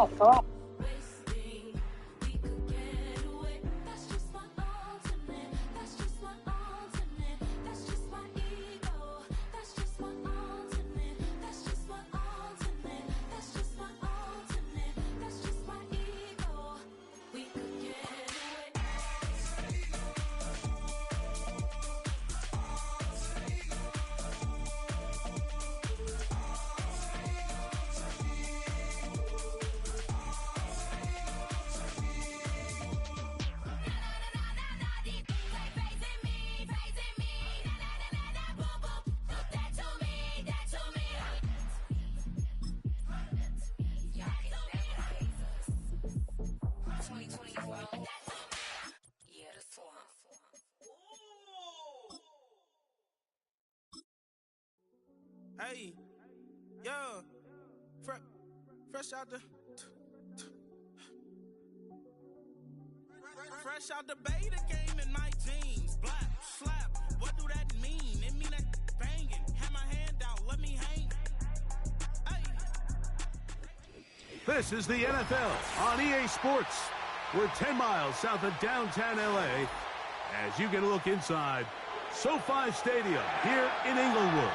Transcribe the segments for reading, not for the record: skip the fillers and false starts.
thought. Hey, yo, fresh out the beta game in my jeans. Black slap, what do that mean? It mean that banging. Have my hand out, let me hang. Hey. This is the NFL on EA Sports. We're 10 miles south of downtown LA as you get a look inside SoFi Stadium here in Inglewood.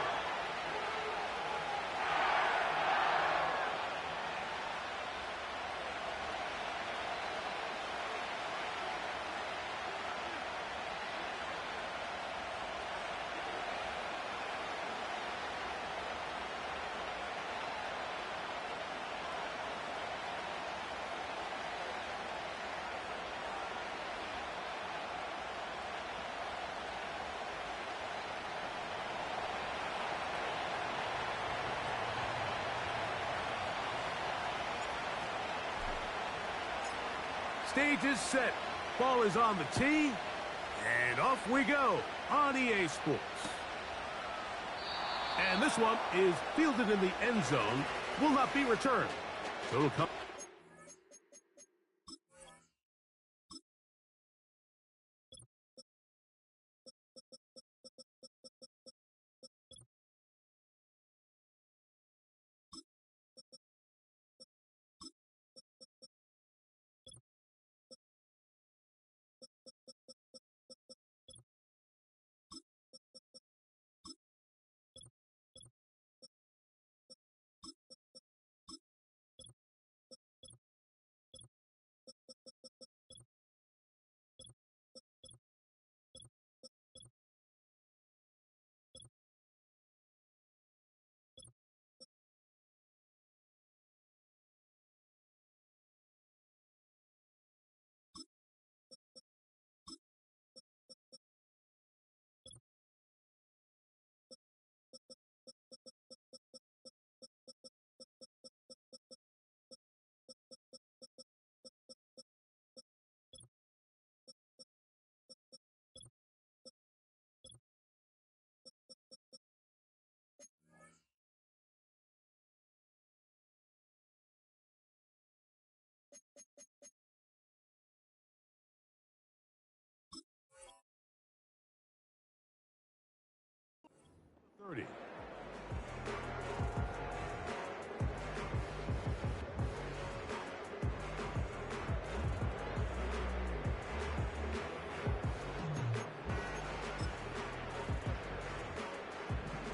Stage is set. Ball is on the tee. And off we go on EA Sports. And this one is fielded in the end zone. Will not be returned. So it'll come.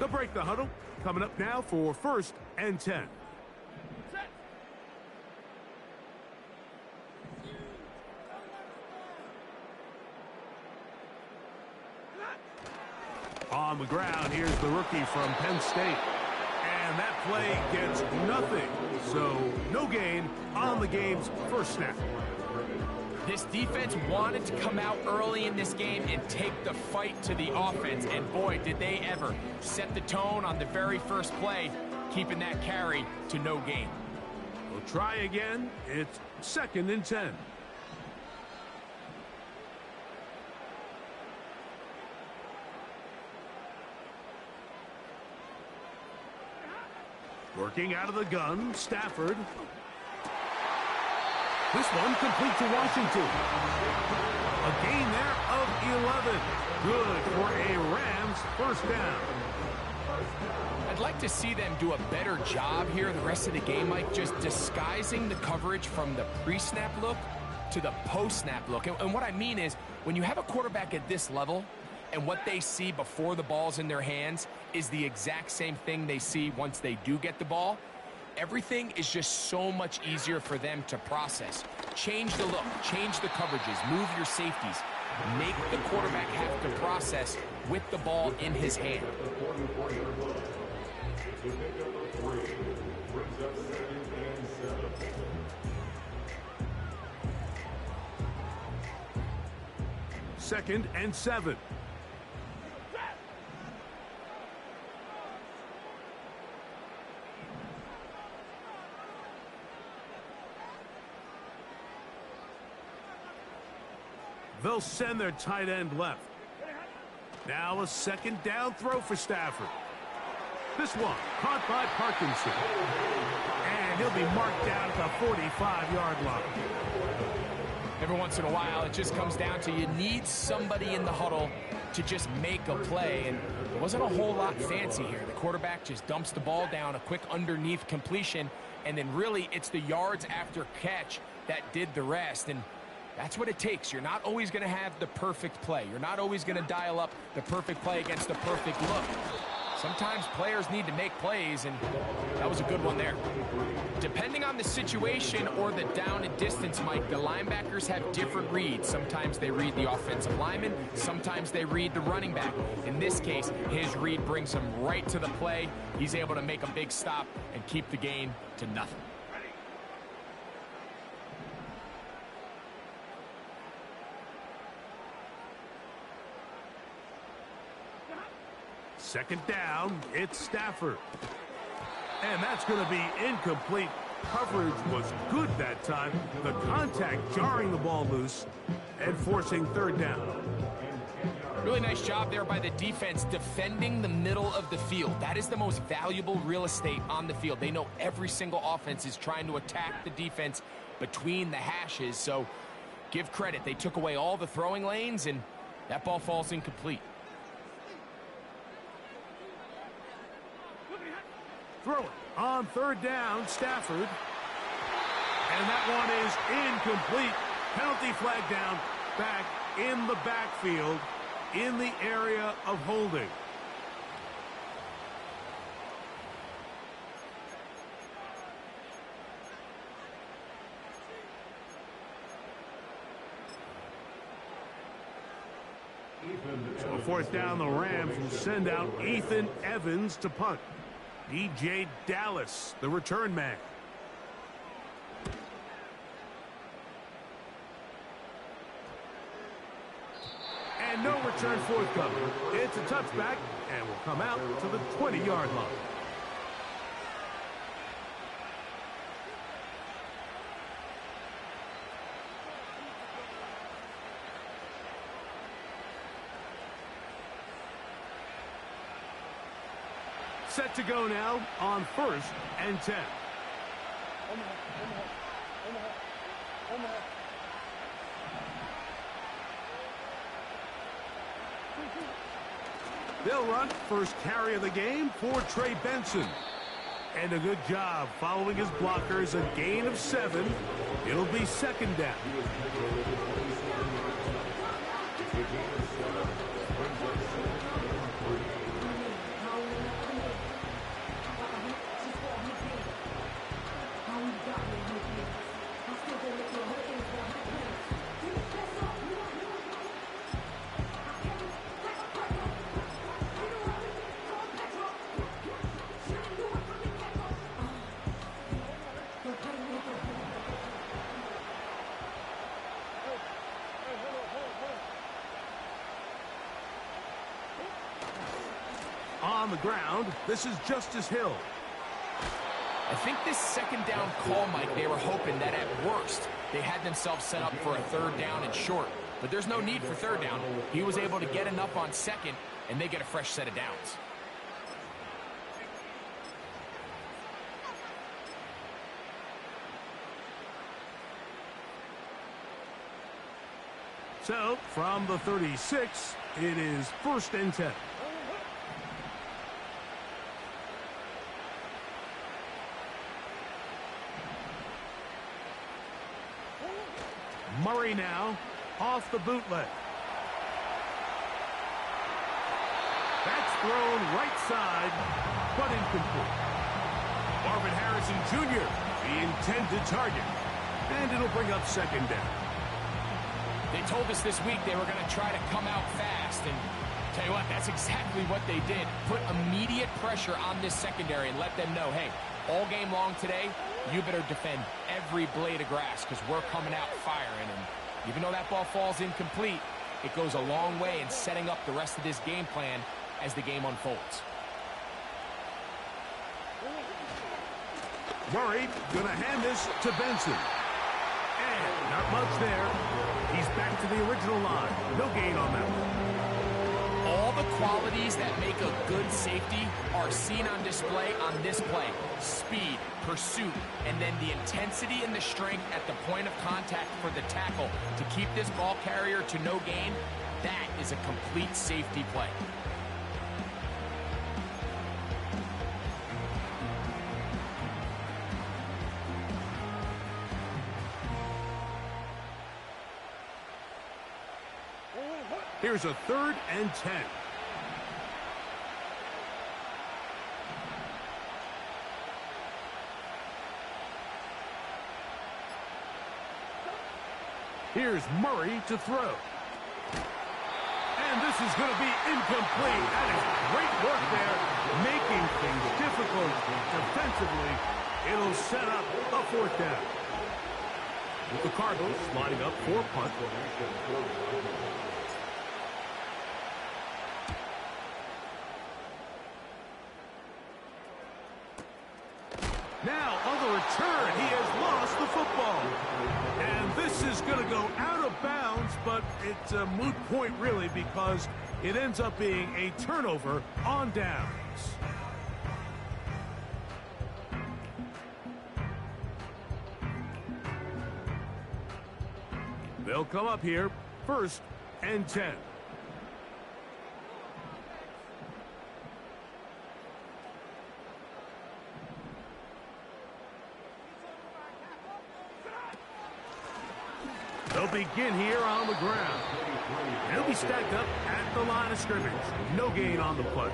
They'll break the huddle. Coming up now for 1st and 10. On the ground, here's the rookie from Penn State. And that play gets nothing. So, no gain on the game's first snap. This defense wanted to come out early in this game and take the fight to the offense. And boy, did they ever set the tone on the very first play, keeping that carry to no gain. We'll try again. It's 2nd and 10. Working out of the gun, Stafford. This one complete to Washington. A gain there of 11. Good for a Rams first down. I'd like to see them do a better job here the rest of the game, Mike, just disguising the coverage from the pre-snap look to the post-snap look. And what I mean is, when you have a quarterback at this level, and what they see before the ball's in their hands is the exact same thing they see once they do get the ball, everything is just so much easier for them to process. Change the look, change the coverages, move your safeties. Make the quarterback have to process with the ball in his hand. Second and 7. They'll send their tight end left. Now a second down throw for Stafford. This one caught by Parkinson. And he'll be marked down at the 45-yard line. Every once in a while, it just comes down to you need somebody in the huddle to just make a play. And it wasn't a whole lot fancy here. The quarterback just dumps the ball down, a quick underneath completion, and then really it's the yards after catch that did the rest. And that's what it takes. You're not always going to have the perfect play. You're not always going to dial up the perfect play against the perfect look. Sometimes players need to make plays, and that was a good one there. Depending on the situation or the down and distance, Mike, the linebackers have different reads. Sometimes they read the offensive lineman. Sometimes they read the running back. In this case, his read brings him right to the play. He's able to make a big stop and keep the gain to nothing. Second down, it's Stafford. And that's going to be incomplete. Coverage was good that time. The contact jarring the ball loose and forcing third down. Really nice job there by the defense defending the middle of the field. That is the most valuable real estate on the field. They know every single offense is trying to attack the defense between the hashes. So give credit. They took away all the throwing lanes, and that ball falls incomplete. Throw it on third down, Stafford. And that one is incomplete. Penalty flag down, back in the backfield, in the area of holding. So fourth down, the Rams will send out Ethan Evans to punt. DJ Dallas, the return man. And no return forthcoming. It's a touchback and will come out to the 20-yard line. Set to go now on first and 10. They'll run first carry of the game for Trey Benson. And a good job following his blockers, a gain of 7. It'll be second down. On the ground, this is Justice Hill. I think this second down call, Mike, they were hoping that at worst they had themselves set up for a third down and short. But there's no need for third down. He was able to get enough on second, and they get a fresh set of downs. So, from the 36, it is first and 10. Murray now, off the bootleg. That's thrown right side, but incomplete. Marvin Harrison Jr., the intended target. And it'll bring up second down. They told us this week they were going to try to come out fast, and tell you what, that's exactly what they did. Put immediate pressure on this secondary and let them know, hey, all game long today, you better defend every blade of grass because we're coming out firing. And even though that ball falls incomplete, it goes a long way in setting up the rest of this game plan as the game unfolds. Murray gonna hand this to Benson. And not much there. He's back to the original line. No gain on that one. All the qualities that make a good safety are seen on display on this play. Speed, pursuit, and then the intensity and the strength at the point of contact for the tackle to keep this ball carrier to no gain. That is a complete safety play. Here's a 3rd and 10. Here's Murray to throw. And this is going to be incomplete. That is great work there, making things difficult defensively. It'll set up a 4th down. With the Cardinals lining up for punt. Now, on the return, he has lost the football. And this is going to go out of bounds, but it's a moot point, really, because it ends up being a turnover on downs. They'll come up here, 1st and 10. They'll begin here on the ground. They'll be stacked up at the line of scrimmage. No gain on the play.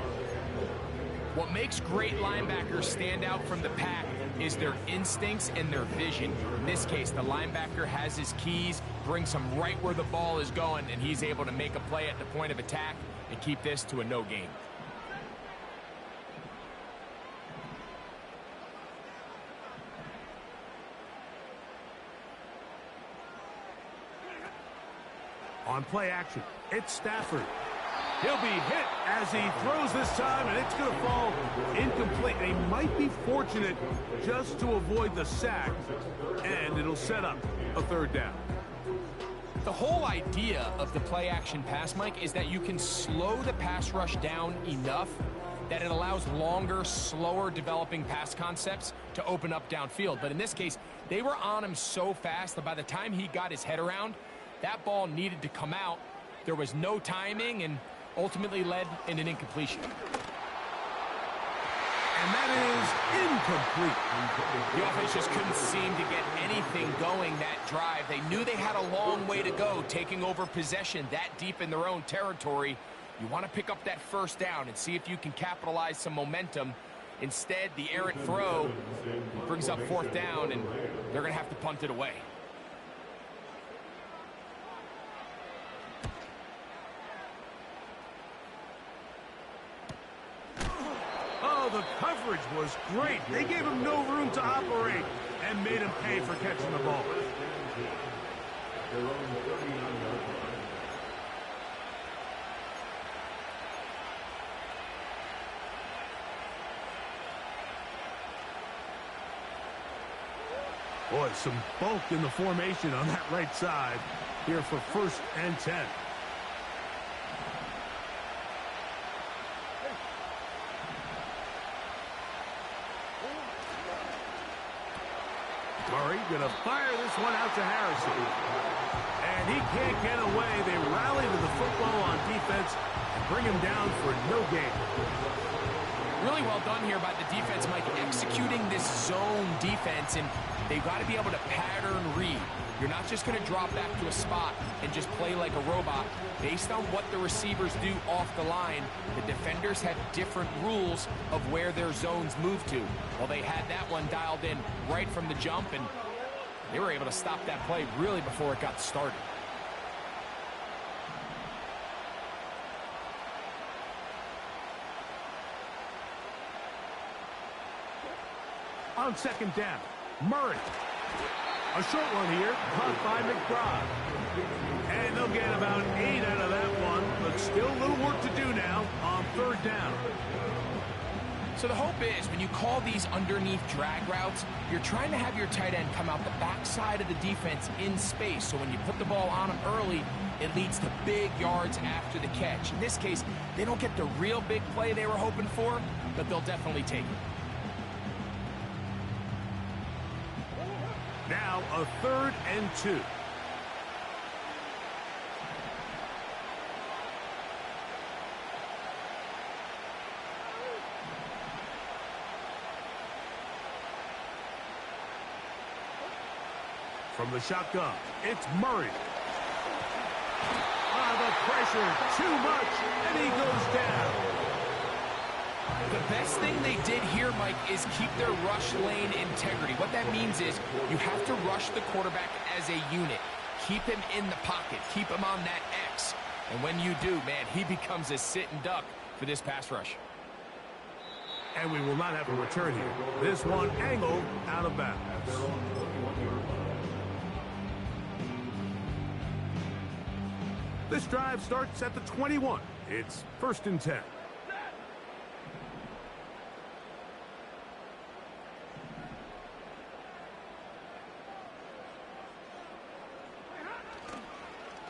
What makes great linebackers stand out from the pack is their instincts and their vision. In this case, the linebacker has his keys, brings him right where the ball is going, and he's able to make a play at the point of attack and keep this to a no gain. On play action, it's Stafford. He'll be hit as he throws this time, and it's going to fall incomplete. He might be fortunate just to avoid the sack, and it'll set up a 3rd down. The whole idea of the play action pass, Mike, is that you can slow the pass rush down enough that it allows longer, slower developing pass concepts to open up downfield. But in this case, they were on him so fast that by the time he got his head around, that ball needed to come out. There was no timing and ultimately led in an incompletion. And that is incomplete. The offense just couldn't seem to get anything going that drive. They knew they had a long way to go, taking over possession that deep in their own territory. You want to pick up that 1st down and see if you can capitalize some momentum. Instead, the errant throw brings up 4th down, and they're going to have to punt it away. The coverage was great. They gave him no room to operate and made him pay for catching the ball. Boy, some bulk in the formation on that right side here for 1st and 10. Murray gonna fire this one out to Harrison. And he can't get away. They rally to the football on defense and bring him down for no gain. Really well done here by the defense, Mike, executing this zone defense, and they've got to be able to pattern read. You're not just going to drop back to a spot and just play like a robot. Based on what the receivers do off the line, the defenders have different rules of where their zones move to. Well, they had that one dialed in right from the jump, and they were able to stop that play really before it got started. On second down, Murray. A short one here, caught by McBride. And they'll get about 8 out of that one, but still a little work to do now on third down. So the hope is when you call these underneath drag routes, you're trying to have your tight end come out the backside of the defense in space. So when you put the ball on him early, it leads to big yards after the catch. In this case, they don't get the real big play they were hoping for, but they'll definitely take it. Now a 3rd and 2. From the shotgun, it's Murray. The pressure, too much, and he goes down. The best thing they did here, Mike, is keep their rush lane integrity. What that means is you have to rush the quarterback as a unit. Keep him in the pocket. Keep him on that X. And when you do, man, he becomes a sitting duck for this pass rush. And we will not have a return here. This one angled out of bounds. This drive starts at the 21. It's 1st and 10.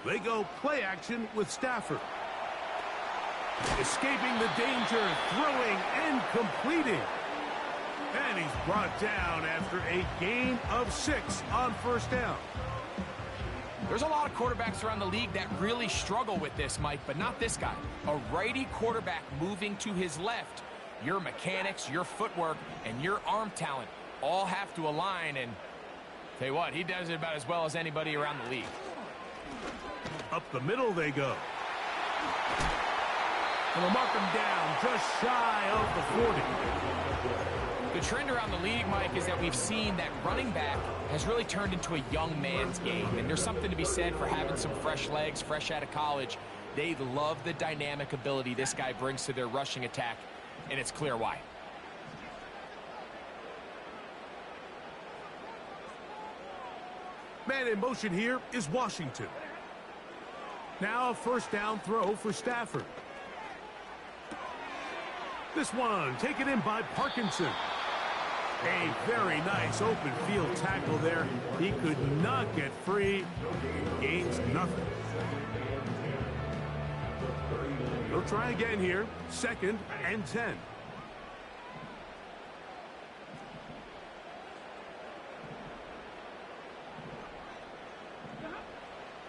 They go play action with Stafford. Escaping the danger, throwing and completing. And he's brought down after a gain of 6 on 1st down. There's a lot of quarterbacks around the league that really struggle with this, Mike, but not this guy. A righty quarterback moving to his left. Your mechanics, your footwork, and your arm talent all have to align, and tell you what, he does it about as well as anybody around the league. Up the middle they go. And they'll mark him down just shy of the 40. The trend around the league, Mike, is that we've seen that running back has really turned into a young man's game. And there's something to be said for having some fresh legs, fresh out of college. They love the dynamic ability this guy brings to their rushing attack, and it's clear why. Man in motion here is Washington. Now a 1st down throw for Stafford. This one taken in by Parkinson. A very nice open field tackle there. He could not get free. Gains nothing. He'll try again here. 2nd and 10.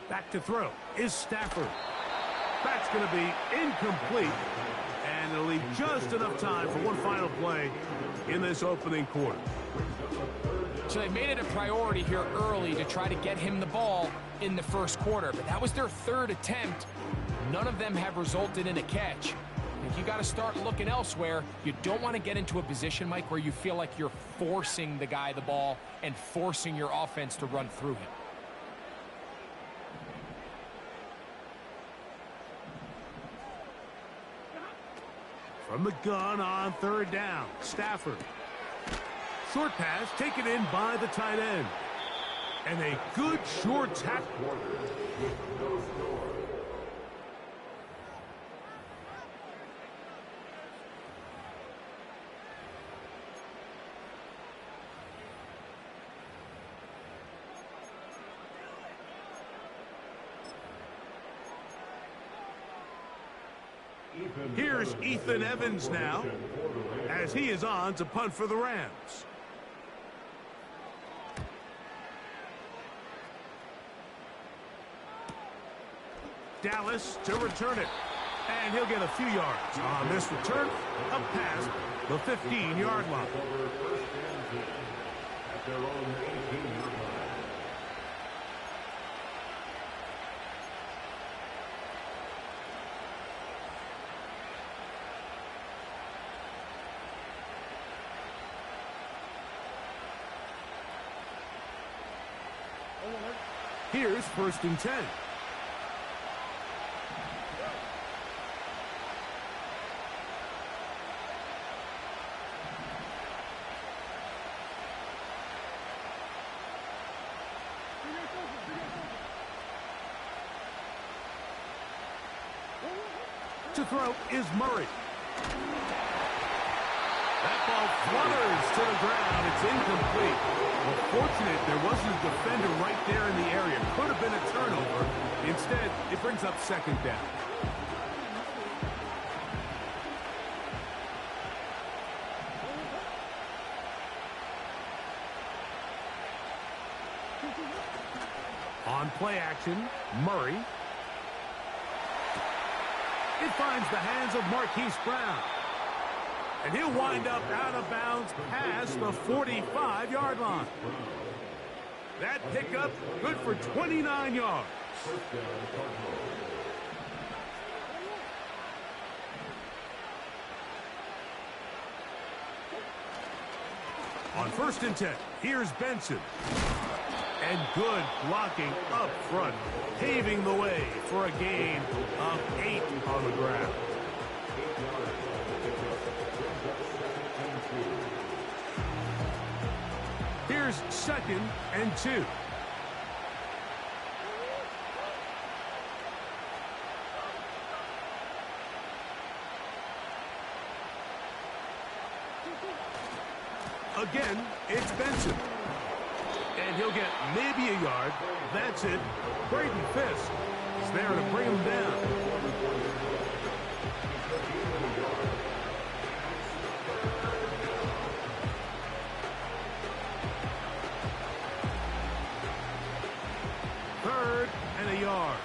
Back to throw is Stafford. That's going to be incomplete. And it'll leave just enough time for one final play in this opening quarter. So they made it a priority here early to try to get him the ball in the 1st quarter. But that was their 3rd attempt. None of them have resulted in a catch. If you got to start looking elsewhere, you don't want to get into a position, Mike, where you feel like you're forcing the guy the ball and forcing your offense to run through him. From the gun on 3rd down, Stafford. Short pass taken in by the tight end. And a good short tackle. Here's Ethan Evans now, as he is on to punt for the Rams. Dallas to return it. And he'll get a few yards on this return up past the 15-yard line. Here's 1st and 10. To throw is Murray. That ball flutters to the ground. It's incomplete. Well, fortunate there wasn't a defender right there in the area. Could have been a turnover. Instead, it brings up 2nd down. On play action, Murray. It finds the hands of Marquise Brown. And he'll wind up out of bounds past the 45-yard line. That pickup good for 29 yards. On 1st and 10, here's Benson. And good blocking up front, paving the way for a gain of 8 on the ground. Here's 2nd and 2. Again, it's Benson. And he'll get maybe a yard. That's it. Braden Fisk is there to bring him down. Third and a yard.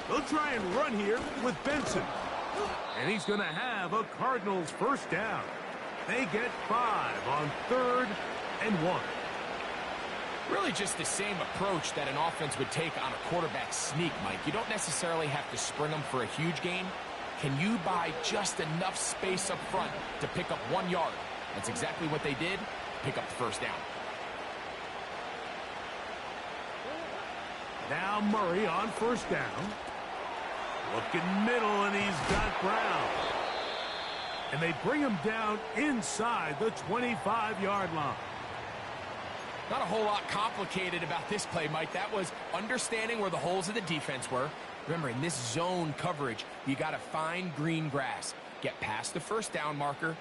They'll try and run here with Benson. And he's going to have a Cardinals 1st down. They get 5 on 3rd and 1. Really just the same approach that an offense would take on a quarterback sneak, Mike. You don't necessarily have to spring them for a huge gain. Can you buy just enough space up front to pick up 1 yard? That's exactly what they did. Pick up the 1st down. Now Murray on 1st down. Looking middle, and he's got Brown. And they bring him down inside the 25-yard line. Not a whole lot complicated about this play, Mike. That was understanding where the holes of the defense were. Remember, in this zone coverage, you got to find green grass. Get past the 1st down marker,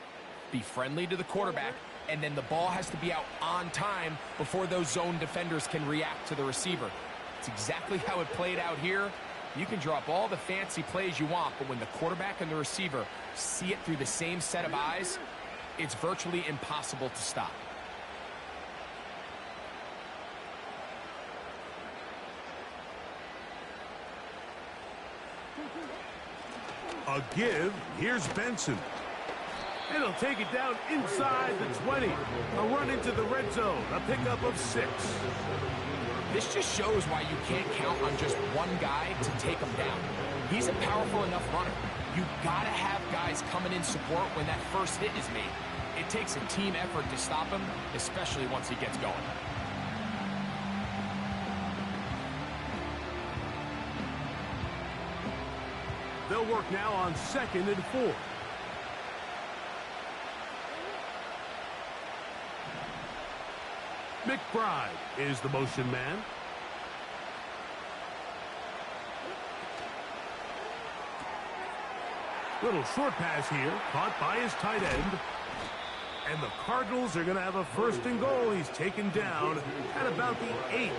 be friendly to the quarterback, and then the ball has to be out on time before those zone defenders can react to the receiver. It's exactly how it played out here. You can draw up all the fancy plays you want, but when the quarterback and the receiver see it through the same set of eyes, it's virtually impossible to stop. A give. Here's Benson. And he'll take it down inside the 20. A run into the red zone. A pickup of 6. This just shows why you can't count on just one guy to take him down. He's a powerful enough runner. You've got to have guys coming in support when that first hit is made. It takes a team effort to stop him, especially once he gets going. They'll work now on 2nd and 4. McBride is the motion man. Little short pass here, caught by his tight end. And the Cardinals are going to have a 1st and goal. He's taken down at about the 8.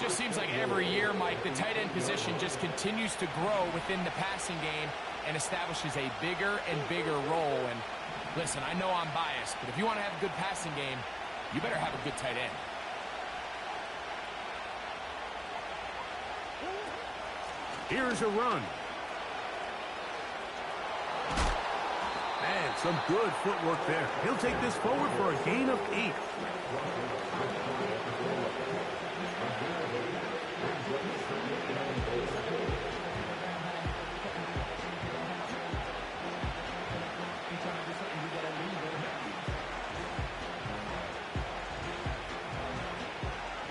Just seems like every year, Mike, the tight end position just continues to grow within the passing game and establishes a bigger and bigger role. And listen, I know I'm biased, but if you want to have a good passing game, you better have a good tight end. Here's a run. Man, some good footwork there. He'll take this forward for a gain of 8.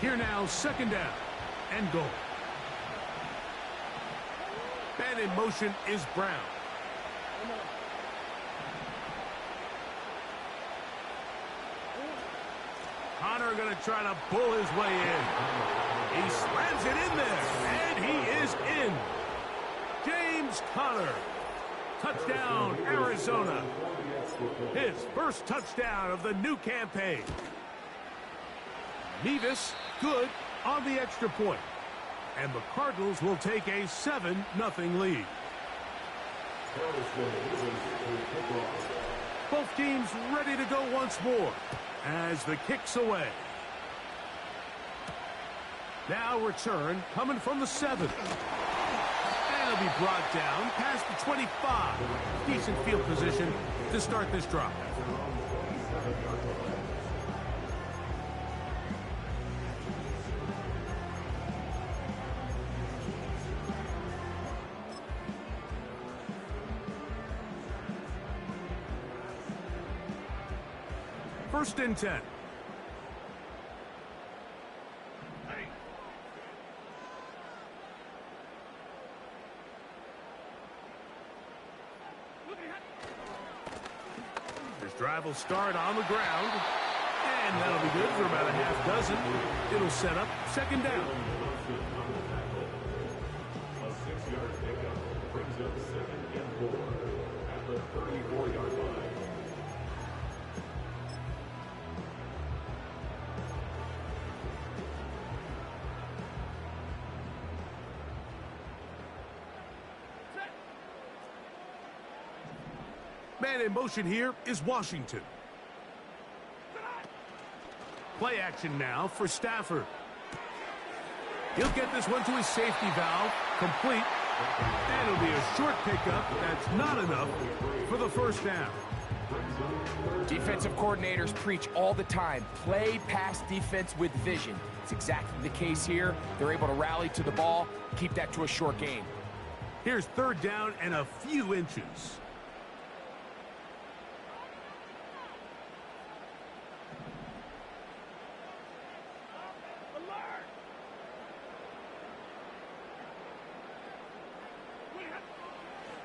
Here now, second down and goal. Man in motion is Brown. Connor going to try to pull his way in. He slams it in there, and he is in. James Conner. Touchdown, Arizona. His first touchdown of the new campaign. Nevis, good on the extra point. And the Cardinals will take a 7-0 lead. Both teams ready to go once more as the kick's away. Now return coming from the 7. And it'll be brought down past the 25. Decent field position to start this drive. First and 10. This drive will start on the ground, and that'll be good for about a half dozen. It'll set up second down. A 6-yard pickup brings up 2nd and 4 at the 34-yard line. Man in motion here is Washington. Play action now for Stafford. He'll get this one to his safety valve, complete. And it'll be a short pickup. That's not enough for the first down. Defensive coordinators preach all the time, play pass defense with vision. It's exactly the case here. They're able to rally to the ball, keep that to a short gain. Here's third down and a few inches.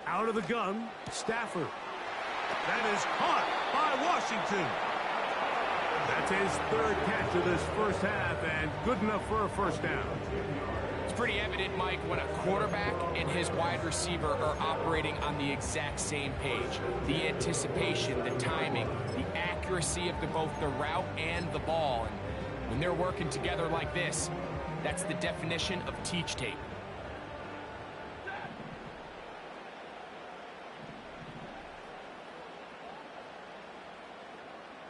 Out of the gun, Stafford. That is caught by Washington. That's his third catch of this first half, and good enough for a first down. It's pretty evident, Mike, when a quarterback and his wide receiver are operating on the exact same page. The anticipation, the timing, the accuracy of both the route and the ball. And when they're working together like this, that's the definition of teach tape.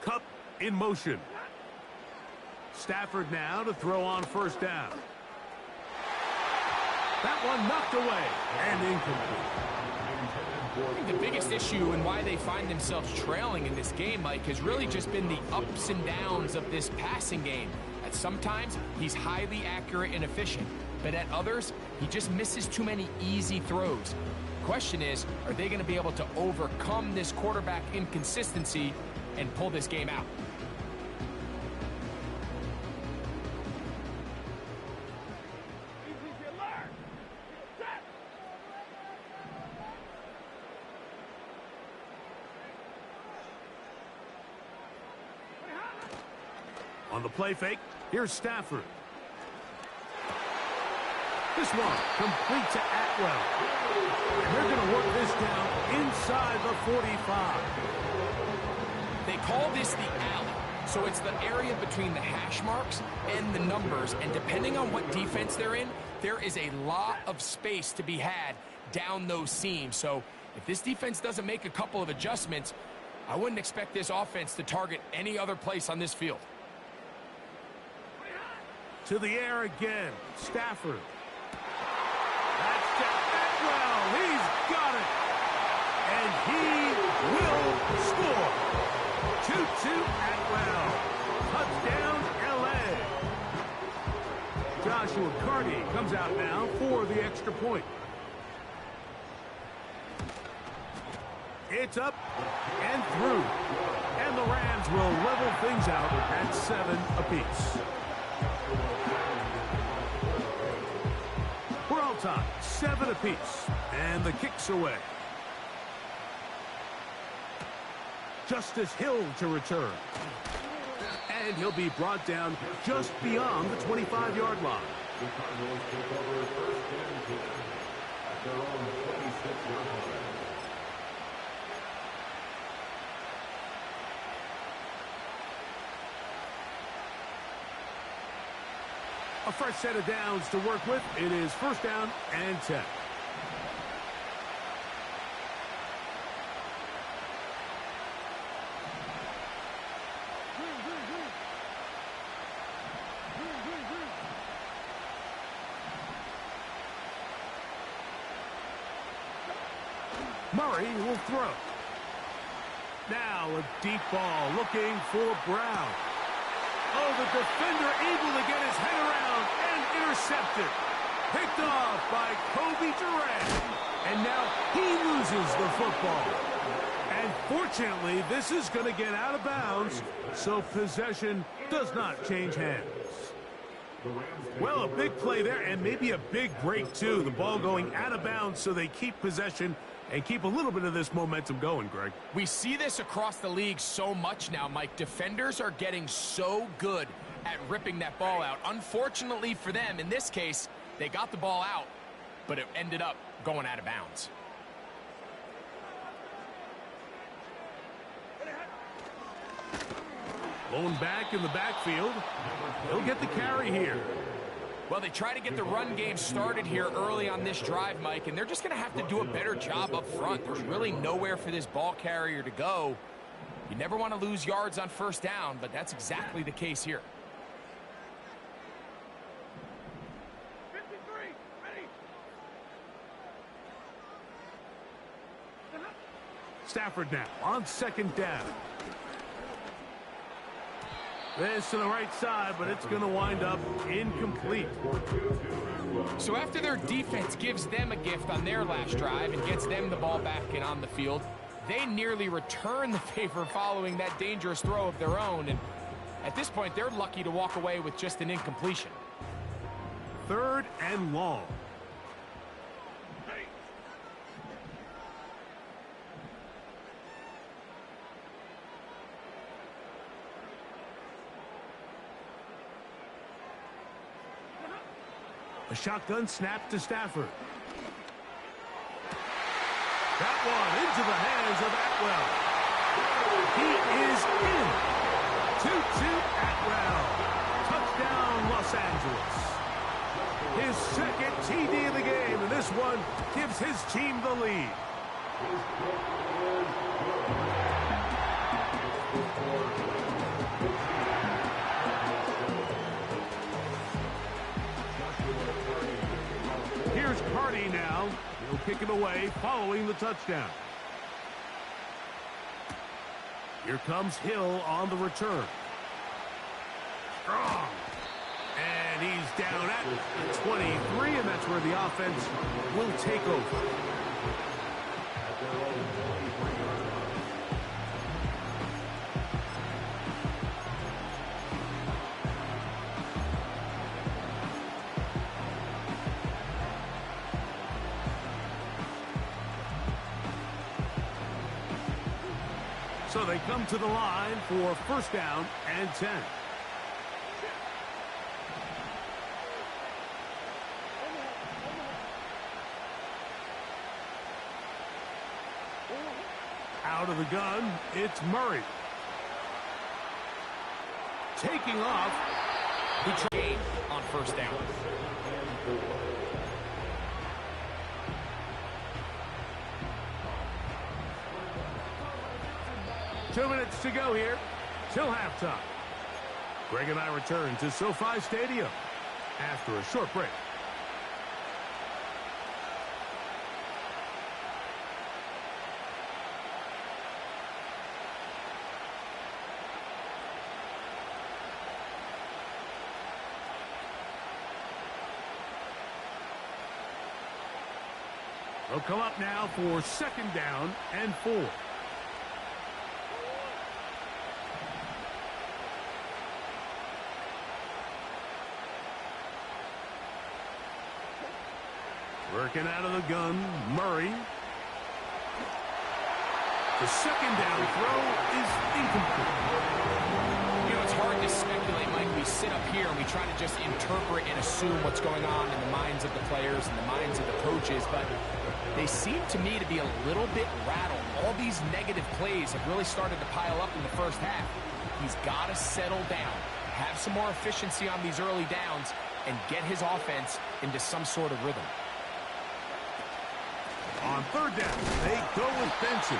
Cup in motion. Stafford now to throw on first down. That one knocked away and incomplete. I think the biggest issue and why they find themselves trailing in this game, Mike, has really just been the ups and downs of this passing game. At sometimes, he's highly accurate and efficient, but at others, he just misses too many easy throws. Question is, are they going to be able to overcome this quarterback inconsistency and pull this game out? On the play fake, here's Stafford. This one complete to Atwell. And they're going to work this down inside the 45. They call this the alley. So it's the area between the hash marks and the numbers, and depending on what defense they're in, there is a lot of space to be had down those seams. So if this defense doesn't make a couple of adjustments, I wouldn't expect this offense to target any other place on this field. To the air again, Stafford. That's Atwell. He's got it. And he will score. 2-2 Atwell. Touchdown, LA. Joshua Carty comes out now for the extra point. It's up and through. And the Rams will level things out at 7 apiece. We're all tied, 7 apiece. And the kick's away. Justice Hill to return. And he'll be brought down just beyond the 25-yard line. The Cardinals take over first and 10 at their own 26-yard line. A fresh set of downs to work with. It is first down and 10. Murray will throw. Now a deep ball looking for Brown. Oh, the defender able to get his head around and intercepted. Picked off by Kobe Durant. And now he loses the football. And fortunately, this is going to get out of bounds, so possession does not change hands. Well, a big play there, and maybe a big break, too. The ball going out of bounds so they keep possession and keep a little bit of this momentum going, Greg. We see this across the league so much now, Mike. Defenders are getting so good at ripping that ball out. Unfortunately for them, in this case, they got the ball out, but it ended up going out of bounds. Blown back in the backfield. He'll get the carry here. Well, they try to get the run game started here early on this drive, Mike, and they're just going to have to do a better job up front. There's really nowhere for this ball carrier to go. You never want to lose yards on first down, but that's exactly the case here. Stafford now on second down. This to the right side, but it's going to wind up incomplete. So after their defense gives them a gift on their last drive and gets them the ball back and on the field, they nearly return the favor following that dangerous throw of their own. And at this point, they're lucky to walk away with just an incompletion. Third and long. A shotgun snap to Stafford. That one into the hands of Atwell. He is in. 2-2 Atwell. Touchdown, Los Angeles. His second TD of the game, and this one gives his team the lead. Here's Carty now. He'll kick it away following the touchdown. Here comes Hill on the return. Strong. And he's down at 23, and that's where the offense will take over. So they come to the line for first down and 10. Out of the gun, it's Murray. taking off. He trained on first down. 2 minutes to go here till halftime. Greg and I return to SoFi Stadium after a short break. They'll come up now for second down and 4. Working out of the gun, Murray. The second down throw is incomplete. You know, it's hard to speculate, Mike. We sit up here and we try to just interpret and assume what's going on in the minds of the players and the minds of the coaches, but they seem to me to be a little bit rattled. All these negative plays have really started to pile up in the first half. He's got to settle down, have some more efficiency on these early downs, and get his offense into some sort of rhythm. On third down, they go with Benson.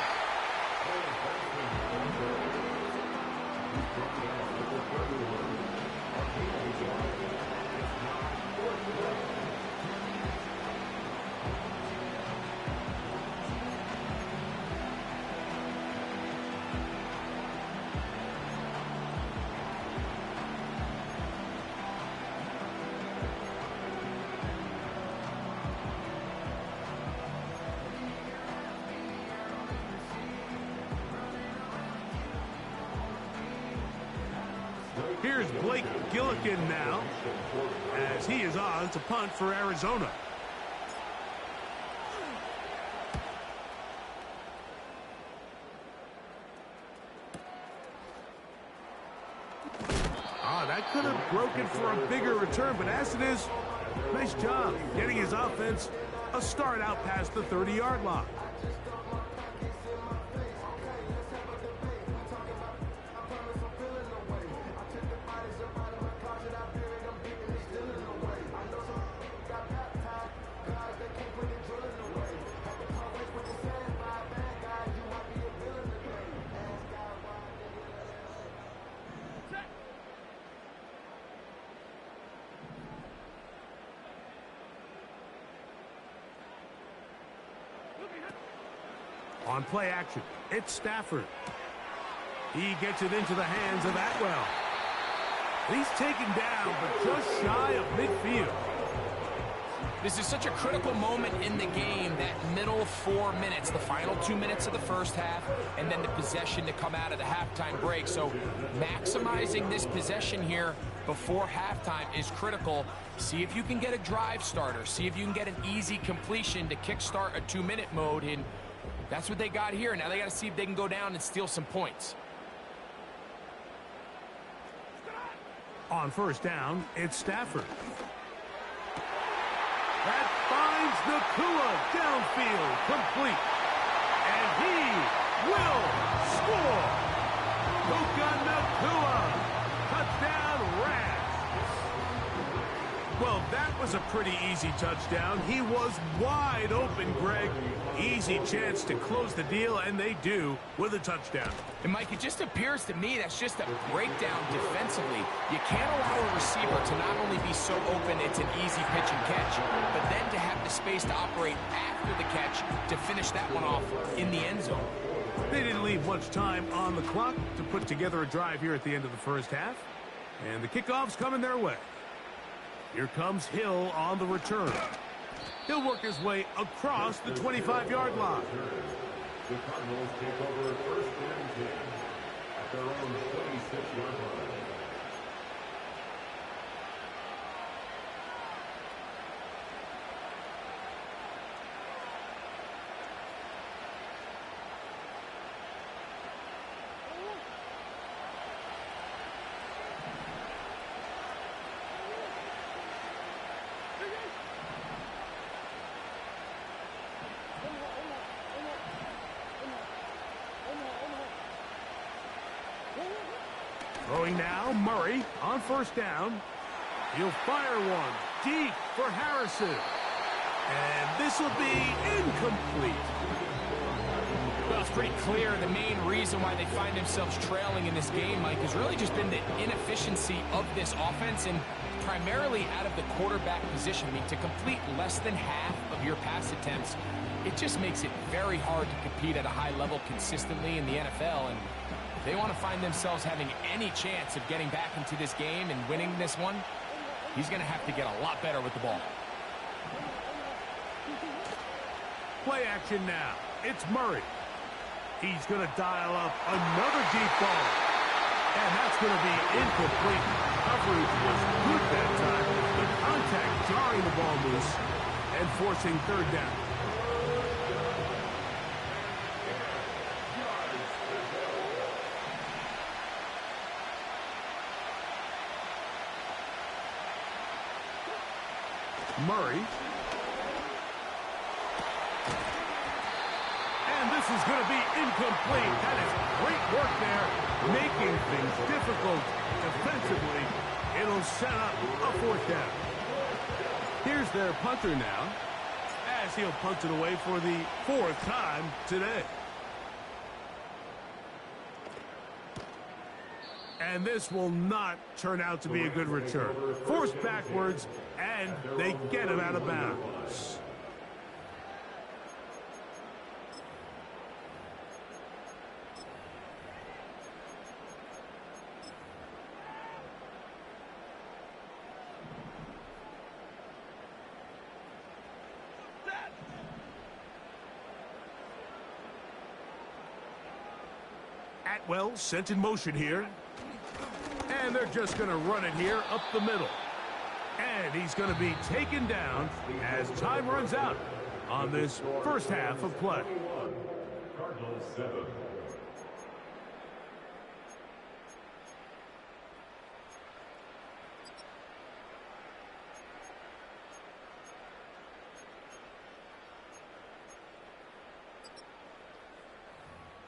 Here's Blake Gillikin now, as he is on to punt for Arizona. That could have broken for a bigger return, but as it is, nice job getting his offense a start out past the 30-yard line. On play action, it's Stafford. He gets it into the hands of Atwell. He's taken down, but just shy of midfield. This is such a critical moment in the game, that middle 4 minutes, the final 2 minutes of the first half, and then the possession to come out of the halftime break. So maximizing this possession here before halftime is critical. See if you can get a drive starter. See if you can get an easy completion to kickstart a 2-minute mode. And that's what they got here. Now they got to see if they can go down and steal some points. On first down, it's Stafford. That finds Nakua downfield, complete. And he will score. Puka Nakua, touchdown Rams. Well, that was a pretty easy touchdown. He was wide open, Greg. Easy chance to close the deal, and they do with a touchdown. And, Mike, it just appears to me that's just a breakdown defensively. You can't allow a receiver to not only be so open it's an easy pitch and catch, but then to have the space to operate after the catch to finish that one off in the end zone. They didn't leave much time on the clock to put together a drive here at the end of the first half, and the kickoff's coming their way. Here comes Hill on the return. He'll work his way across the 25-yard line. The Cardinals take over first and 10 at their own 26-yard line. Throwing now, Murray on first down. He'll fire one deep for Harrison. And this will be incomplete. Well, it's pretty clear the main reason why they find themselves trailing in this game, Mike, has really just been the inefficiency of this offense and primarily out of the quarterback position. I mean, to complete less than half of your pass attempts, it just makes it very hard to compete at a high level consistently in the NFL. And if they want to find themselves having any chance of getting back into this game and winning this one, he's going to have to get a lot better with the ball. Play action now. It's Murray. He's going to dial up another deep ball. And that's going to be incomplete. Coverage was good that time. The contact jarring the ball loose and forcing third down. Murray. And this is going to be incomplete. That is great work there, making things difficult defensively. It'll set up a fourth down. Here's their punter now, as he'll punt it away for the fourth time today. And this will not turn out to be a good return. Forced backwards, and they get him out of bounds. Atwell sent in motion here. And they're just going to run it here up the middle. And he's going to be taken down as time runs out on this first half of play. Cardinals 7.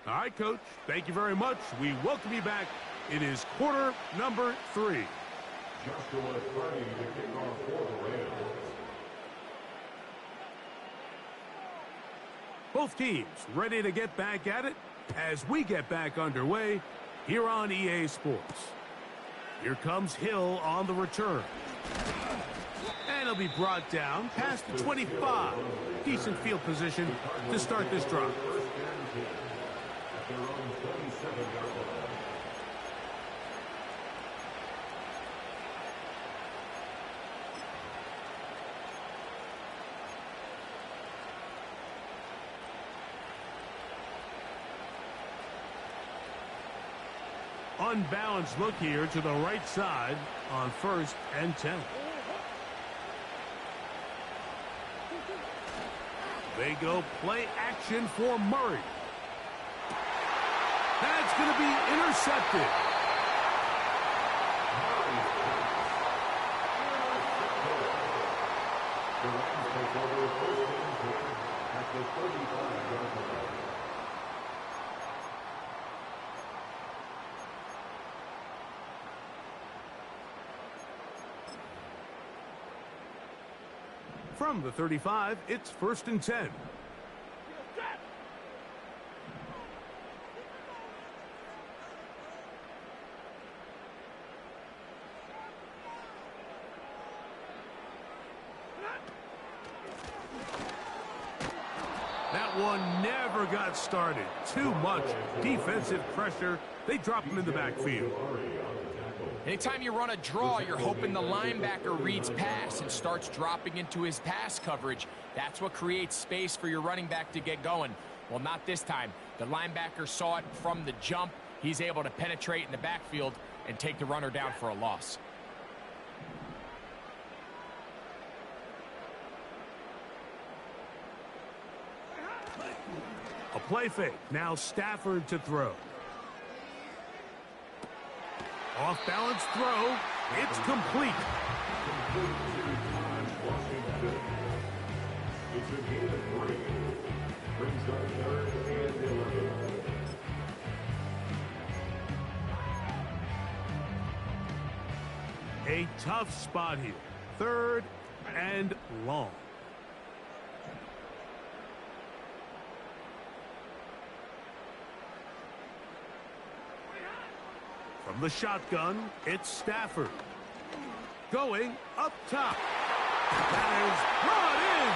All right, Coach. Thank you very much. We welcome you back. It is quarter number 3. Joshua Carney to kick off for the Rams. Both teams ready to get back at it as we get back underway here on EA Sports. Here comes Hill on the return. And he'll be brought down past the 25. Decent field position to start this drive. Their own 27-yard line. Unbalanced look here to the right side on 1st and 10. They go play action for Murray. That's going to be intercepted. The Rams take over 1st and 10 at the 35-yard line. From the 35, it's 1st and 10. That one never got started. Too much defensive pressure. They drop him in the backfield. Anytime you run a draw, you're hoping the linebacker reads pass and starts dropping into his pass coverage. That's what creates space for your running back to get going. Well, not this time. The linebacker saw it from the jump. He's able to penetrate in the backfield and take the runner down for a loss. A play fake. Now Stafford to throw. Off-balance throw. It's complete. It's a gain of 3. Brings up 3rd and 11. A tough spot here. 3rd and long. From the shotgun, it's Stafford. Going up top. That is brought in.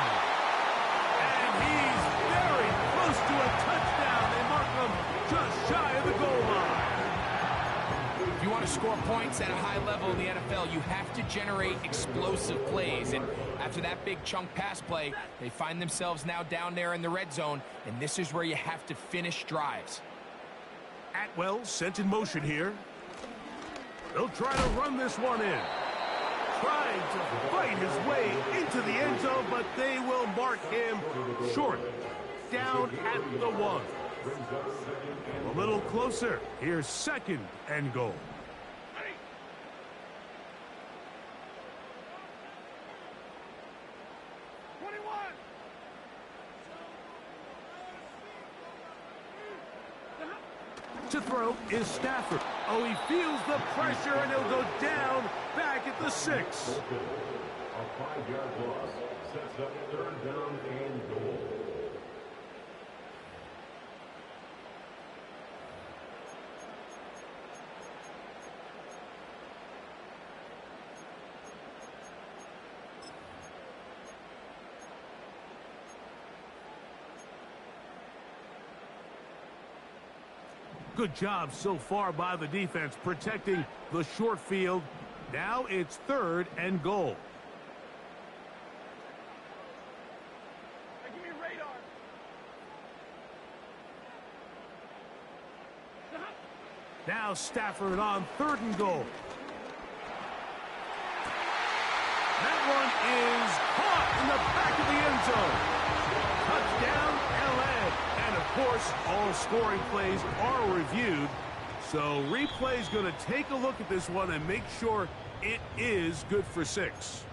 And he's very close to a touchdown. They mark him just shy of the goal line. If you want to score points at a high level in the NFL, you have to generate explosive plays. And after that big chunk pass play, they find themselves now down there in the red zone. And this is where you have to finish drives. Atwell sent in motion here. They'll try to run this one in. Trying to fight his way into the end zone, but they will mark him short. Down at the 1. A little closer. Here's 2nd and goal. To throw is Stafford. Oh, he feels the pressure, and he'll go down back at the 6. A 5-yard loss sets up 3rd down and goal. Good job so far by the defense protecting the short field. Now it's 3rd and goal. Give me radar. Now Stafford on 3rd and goal. That one is caught in the back of the end zone. Touchdown, LA. And of course, all scoring plays are reviewed. So replay's going to take a look at this one and make sure it is good for 6.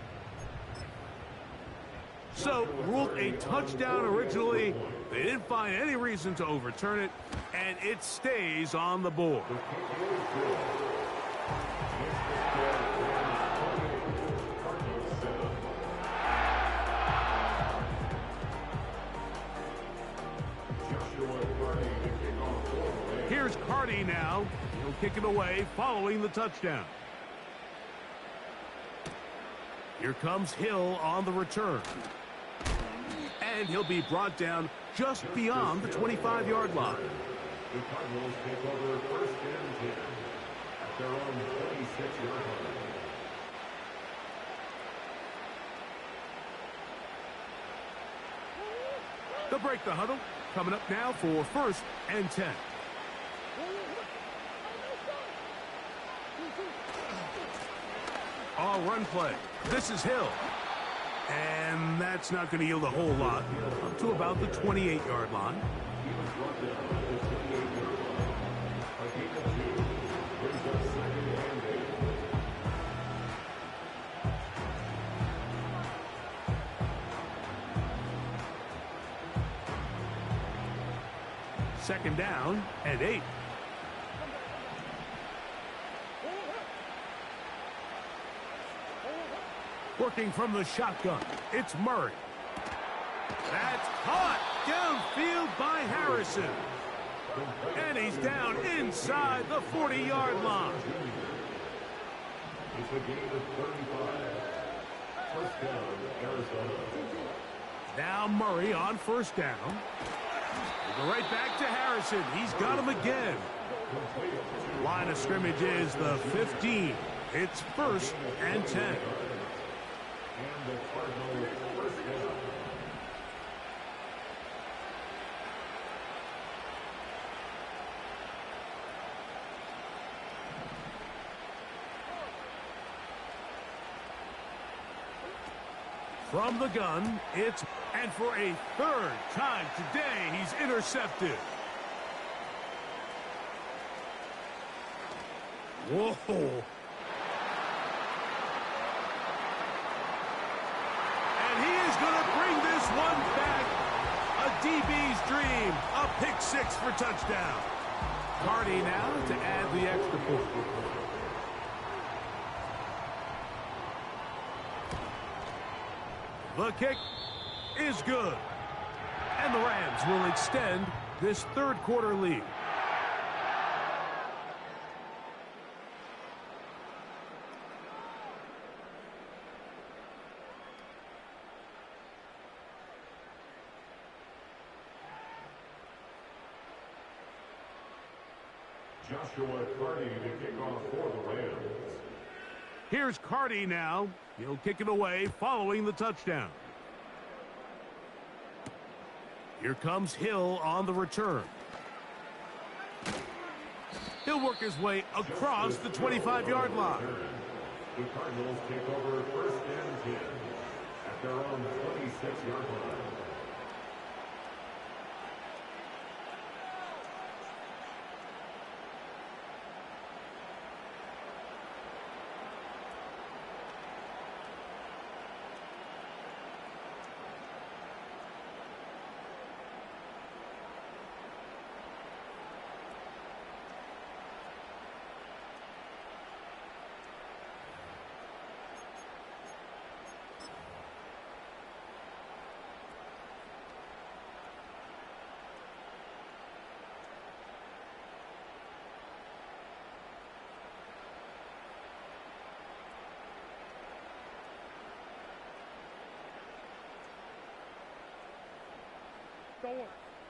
So, ruled a touchdown originally. They didn't find any reason to overturn it, and it stays on the board. Here's Cardi now. He'll kick it away following the touchdown. Here comes Hill on the return. And he'll be brought down just beyond the 25-yard line. The Cardinals take over 1st and 10 at their own 26-yard line. They'll break the huddle. Coming up now for 1st and 10. All run play. This is Hill. And that's not going to yield a whole lot. Up to about the 28-yard line. He was brought down at the 28-yard line. A gain of 2 brings up 2nd and 8. 2nd down and 8. Working from the shotgun, it's Murray. That's caught downfield by Harrison. And he's down inside the 40-yard line. It's a gain of 35. 1st down, Arizona. Now Murray on 1st down. We'll go right back to Harrison. He's got him again. Line of scrimmage is the 15. It's 1st and 10. And the Cardinals 1st down. From the gun, it's... And for a 3rd time today, he's intercepted. Whoa. And he is going to bring this one back. A DB's dream. A pick 6 for touchdown. Cardi now to add the extra point. The kick is good. And the Rams will extend this third quarter lead. Joshua Cardi to kick off for the Rams. Here's Cardi now. He'll kick it away following the touchdown. Here comes Hill on the return. He'll work his way across the 25-yard line. The Cardinals take over first and 10 at their own 26-yard line.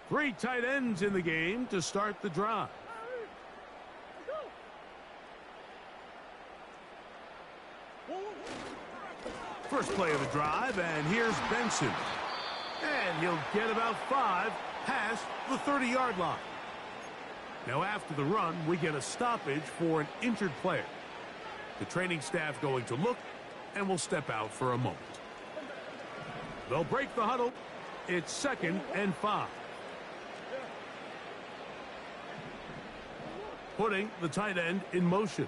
Three tight ends in the game to start the drive. First play of the drive, and here's Benson. And he'll get about 5 past the 30-yard line. Now after the run, we get a stoppage for an injured player. The training staff going to look, and will step out for a moment. They'll break the huddle. It's 2nd and 5. Putting the tight end in motion.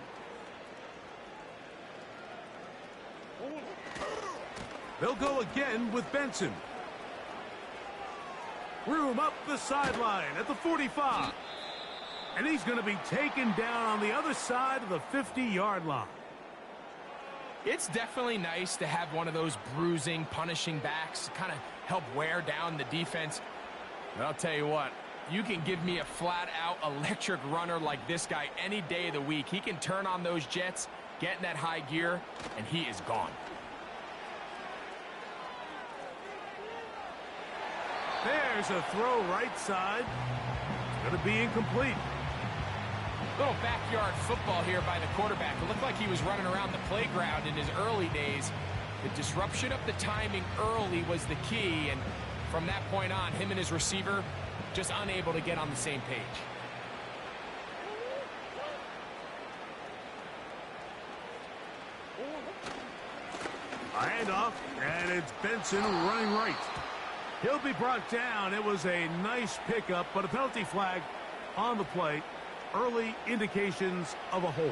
They'll go again with Benson. Room up the sideline at the 45. And he's going to be taken down on the other side of the 50-yard line. It's definitely nice to have one of those bruising, punishing backs to kind of help wear down the defense. But I'll tell you what, you can give me a flat-out electric runner like this guy any day of the week. He can turn on those jets, get in that high gear, and he is gone. There's a throw right side. It's going to be incomplete. Little backyard football here by the quarterback. It looked like he was running around the playground in his early days. The disruption of the timing early was the key, and from that point on, him and his receiver just unable to get on the same page. A handoff, and it's Benson running right. He'll be brought down. It was a nice pickup, but a penalty flag on the play. Early indications of a hold.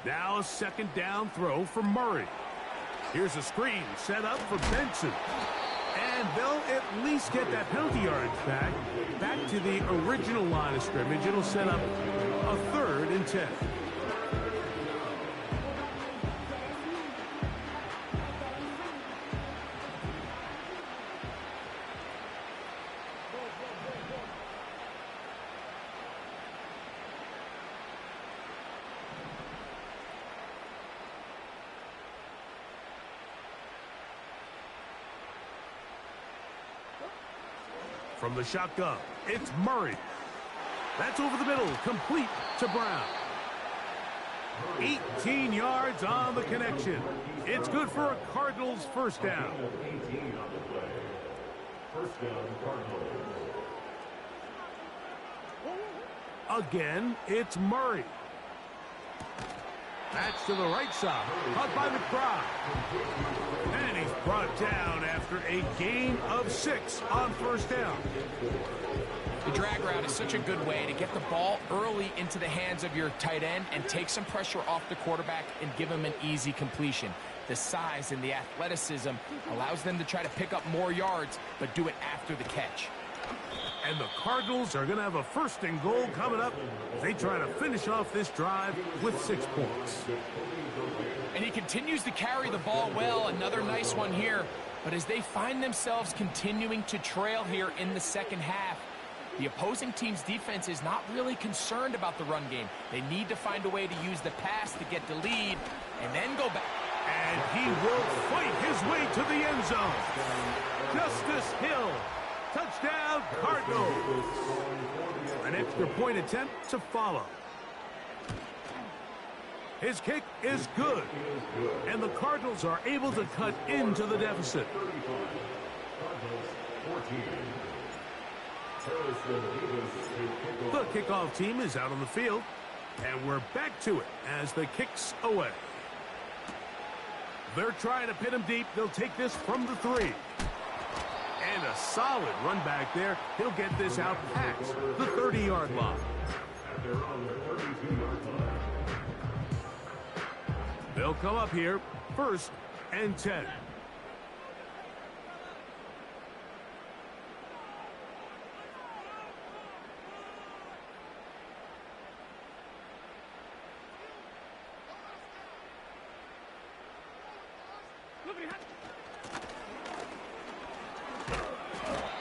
Now a second down throw for Murray. Here's a screen set up for Benson. And they'll at least get that penalty yardage back to the original line of scrimmage. It'll set up a 3rd and 10. From the shotgun, it's Murray. That's over the middle, complete to Brown. 18 yards on the connection. It's good for a Cardinals first down. 18 on the play. First down, Cardinals. Again, it's Murray. That's to the right side. Caught by McBride. And he's brought down after a gain of 6 on first down. The drag route is such a good way to get the ball early into the hands of your tight end and take some pressure off the quarterback and give him an easy completion. The size and the athleticism allows them to try to pick up more yards, but do it after the catch. And the Cardinals are going to have a 1st and goal coming up as they try to finish off this drive with 6 points. And he continues to carry the ball well. Another nice one here. But as they find themselves continuing to trail here in the second half, the opposing team's defense is not really concerned about the run game. They need to find a way to use the pass to get the lead and then go back. And he will fight his way to the end zone. Justice Hill. Touchdown, Cardinals. An extra point attempt to follow. His kick is good. And the Cardinals are able to cut into the deficit. The kickoff team is out on the field. And we're back to it as the kick's away. They're trying to pin him deep. They'll take this from the 3. And a solid run back there. He'll get this out past the 30-yard line. They'll come up here, 1st and 10.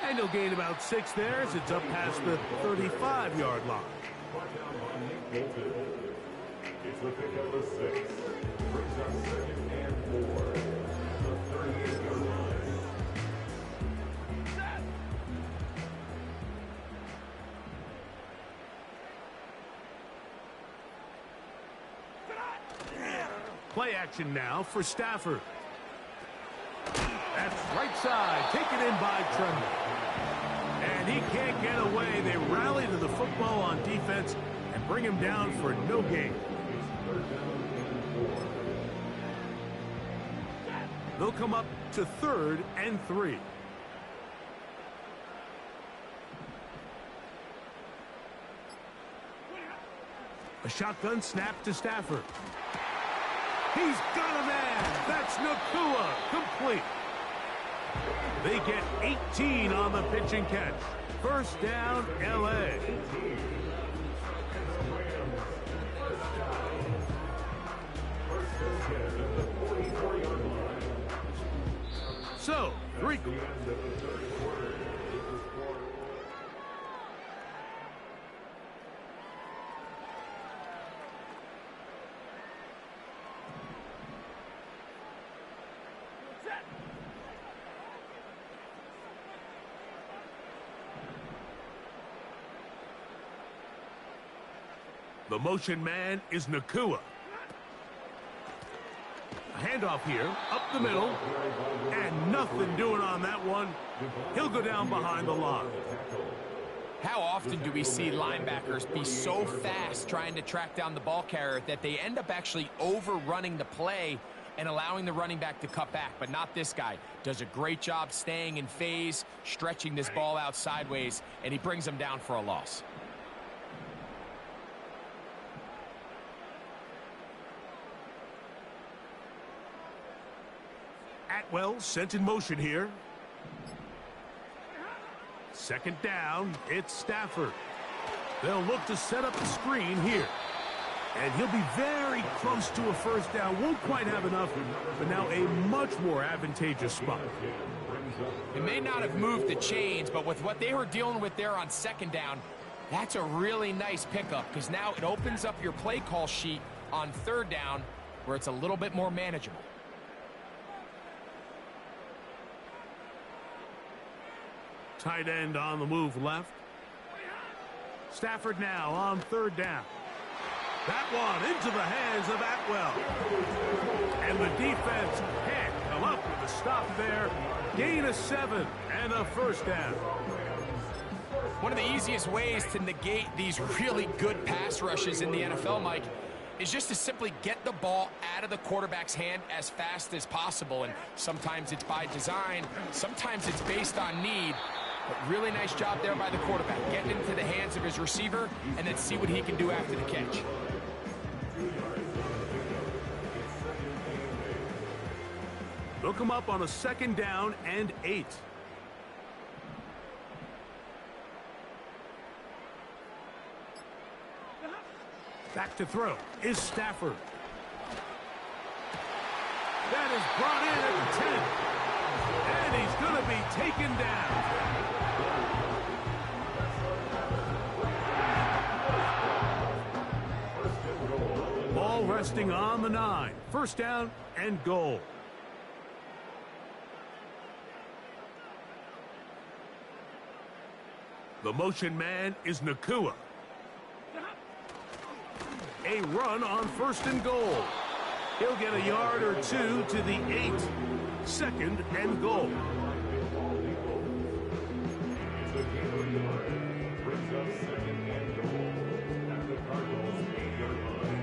And he'll gain about 6 there as it's up past the 35-yard line. It's the pick of the 6. Brings up 2nd and 4. The 38-yard line. Play action now for Stafford. That's right side, taken in by Tremble. And he can't get away. They rally to the football on defense and bring him down for no gain. They'll come up to 3rd and 3. A shotgun snap to Stafford. He's got a man. That's Nakua, complete. They get 18 on the pitch and catch. 1st down, L.A. So, 3. The motion man is Nakua. A handoff here, up the middle, and nothing doing on that one. He'll go down behind the line. How often do we see linebackers be so fast trying to track down the ball carrier that they end up actually overrunning the play and allowing the running back to cut back? But not this guy. Does a great job staying in phase, stretching this ball out sideways, and he brings him down for a loss. Atwell sent in motion here. 2nd down, it's Stafford. They'll look to set up the screen here. And he'll be very close to a 1st down. Won't quite have enough, but now a much more advantageous spot. It may not have moved the chains, but with what they were dealing with there on 2nd down, that's a really nice pickup because now it opens up your play call sheet on 3rd down where it's a little bit more manageable. Tight end on the move left. Stafford now on 3rd down. That one into the hands of Atwell. And the defense can't come up with a stop there. Gain of 7 and a 1st down. One of the easiest ways to negate these really good pass rushes in the NFL, Mike, is just to simply get the ball out of the quarterback's hand as fast as possible. And sometimes it's by design, sometimes it's based on need. But really nice job there by the quarterback, getting into the hands of his receiver and then see what he can do after the catch. They'll come up on a 2nd down and 8. Back to throw is Stafford. That is brought in at the 10. And he's going to be taken down. Ball resting on the 9. 1st down and goal. The motion man is Nakua. A run on 1st and goal. He'll get a yard or 2 to the 8. 2nd and goal. The gain of a yard brings up 2nd and goal at the Cardinals' 8-yard line.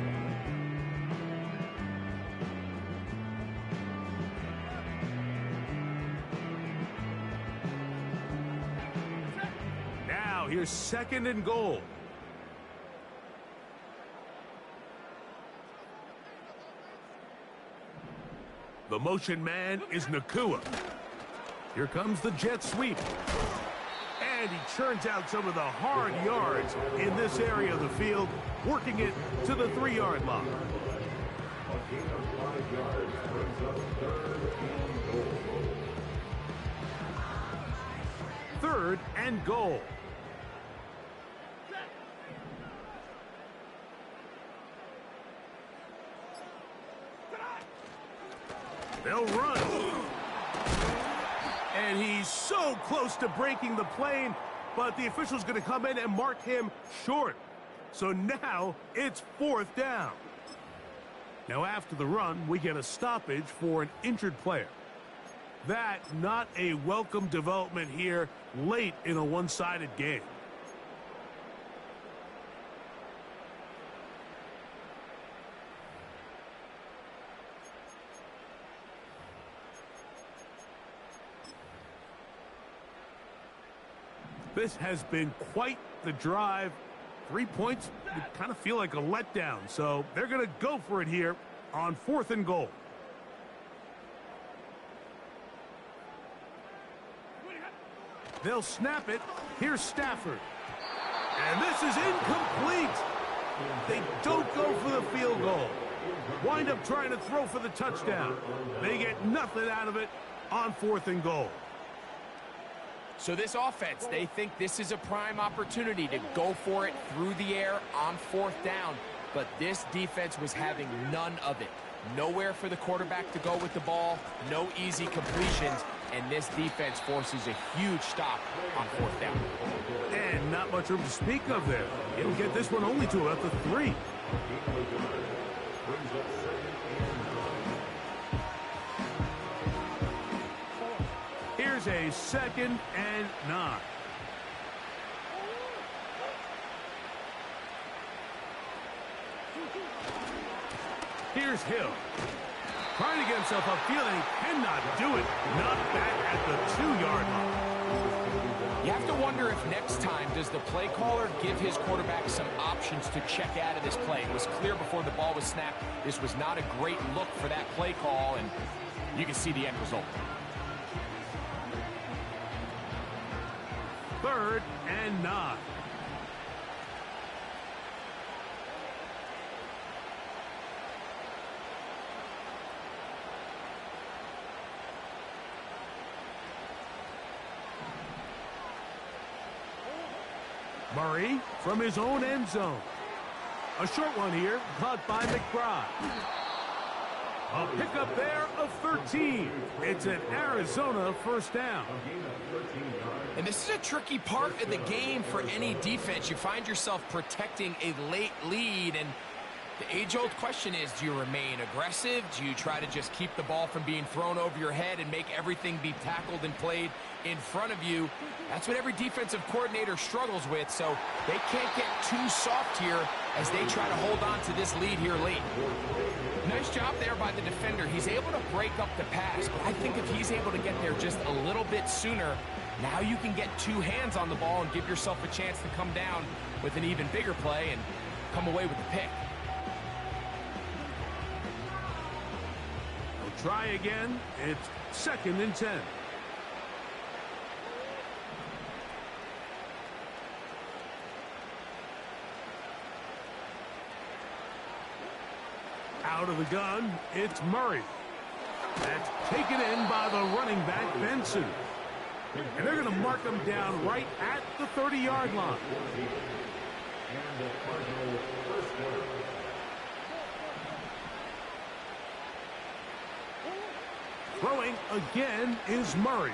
Now here's 2nd and goal. The motion man is Nakua. Here comes the jet sweep. And he churns out some of the hard yards in this area of the field, working it to the 3-yard line. A gain of 5 yards brings up 3rd and goal. 3rd and goal. They'll run. And he's so close to breaking the plane, but the official's going to come in and mark him short. So now it's 4th down. Now after the run, we get a stoppage for an injured player. That not a welcome development here late in a one-sided game. This has been quite the drive. 3 points would kind of feel like a letdown. So they're going to go for it here on 4th and goal. They'll snap it. Here's Stafford. And this is incomplete. They don't go for the field goal. Wind up trying to throw for the touchdown. They get nothing out of it on 4th and goal. So this offense, they think this is a prime opportunity to go for it through the air on 4th down. But this defense was having none of it. Nowhere for the quarterback to go with the ball, no easy completions, and this defense forces a huge stop on 4th down. And not much room to speak of there. He'll get this one only to about the 3. Here's a 2nd and 9. Here's Hill. Trying to get himself upfield, and he cannot do it. Not back at the 2-yard line. You have to wonder if next time does the play caller give his quarterback some options to check out of this play. It was clear before the ball was snapped. This was not a great look for that play call, and you can see the end result. 3rd and 9. Murray from his own end zone. A short one here, caught by McBride. A pickup there of 13. It's an Arizona 1st down. And this is a tricky part of the game for any defense. You find yourself protecting a late lead, and The age-old question is, do you remain aggressive? Do you try to just keep the ball from being thrown over your head and make everything be tackled and played in front of you? That's what every defensive coordinator struggles with, so they can't get too soft here as they try to hold on to this lead here late. Nice job there by the defender. He's able to break up the pass, but I think if he's able to get there just a little bit sooner, now you can get two hands on the ball and give yourself a chance to come down with an even bigger play and come away with the pick. Try again. It's 2nd and 10. Out of the gun, it's Murray. That's taken in by the running back, Benson. And they're going to mark him down right at the 30-yard line. And the Cardinals first down. Throwing again is Murray.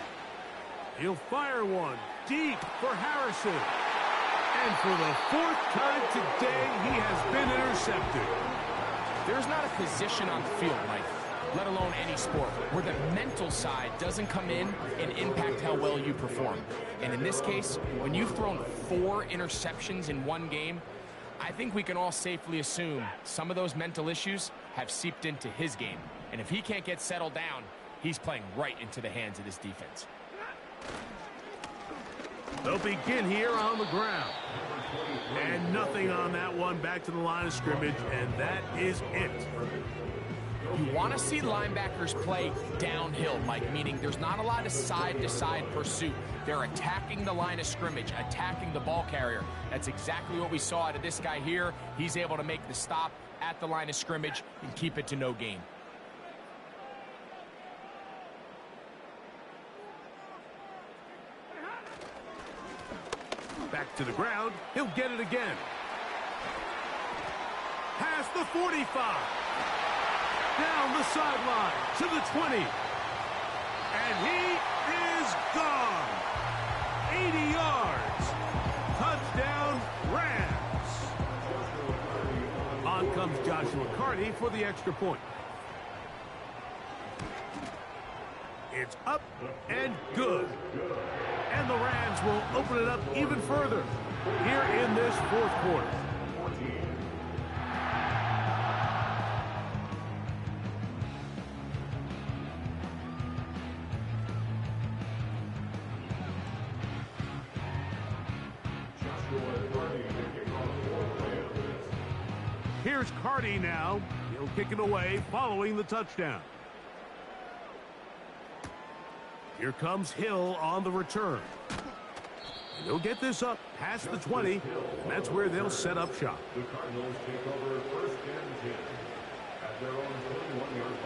He'll fire one deep for Harrison. And for the 4th time today, he has been intercepted. There's not a position on the field, Mike, let alone any sport, where the mental side doesn't come in and impact how well you perform. And in this case, when you've thrown 4 interceptions in one game, I think we can all safely assume some of those mental issues have seeped into his game. And if he can't get settled down, he's playing right into the hands of this defense. They'll begin here on the ground. And nothing on that one, back to the line of scrimmage, and that is it. You want to see linebackers play downhill, Mike, meaning there's not a lot of side-to-side pursuit. They're attacking the line of scrimmage, attacking the ball carrier. That's exactly what we saw out of this guy here. He's able to make the stop at the line of scrimmage and keep it to no gain. Back to the ground. He'll get it again. Past the 45. Down the sideline to the 20. And he is gone. 80 yards. Touchdown, Rams. On comes Joshua Carty for the extra point. It's up and good. And the Rams will open it up even further here in this 4th quarter. Here's Carty now. He'll kick it away following the touchdown. Here comes Hill on the return. And he'll get this up past the 20, and that's where they'll set up shop. The Cardinals take over 1st and 10 at their own 21-yard line.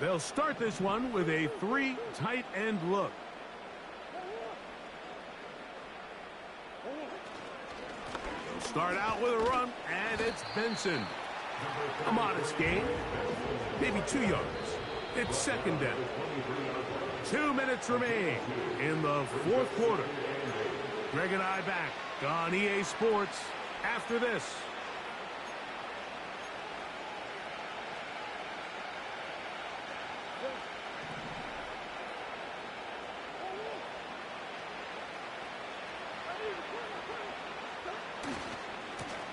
They'll start this one with a 3 tight end look. Start out with a run, and it's Benson. A modest gain, maybe 2 yards. It's 2nd down. 2 minutes remain in the 4th quarter. Greg and I back on EA Sports after this.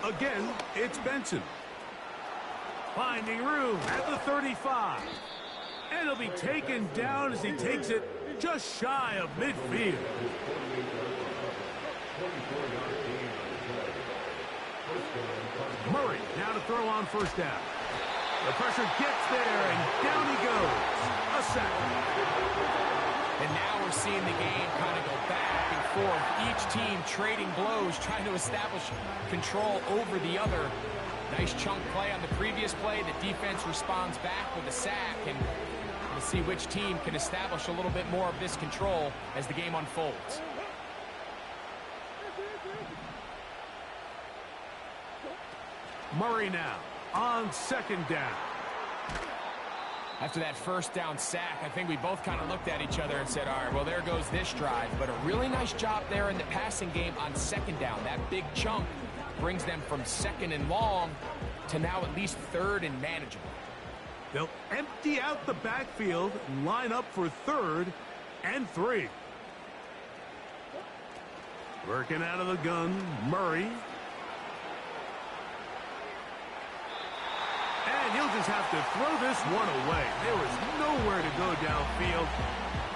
Again, it's Benson. Finding room at the 35. And he'll be taken down as he takes it just shy of midfield. Murray now to throw on 1st down. The pressure gets there, and down he goes. A sack. And now we're seeing the game kind of go back and forth. Each team trading blows, trying to establish control over the other. Nice chunk play on the previous play. The defense responds back with a sack, and we'll see which team can establish a little bit more of this control as the game unfolds. Murray now. on second down. After that first down sack, I think we both kind of looked at each other and said, all right, well, there goes this drive. But a really nice job there in the passing game on second down. That big chunk brings them from second and long to now at least third and manageable. They'll empty out the backfield and line up for 3rd and 3. Working out of the gun, Murray. And he'll just have to throw this one away. There was nowhere to go downfield.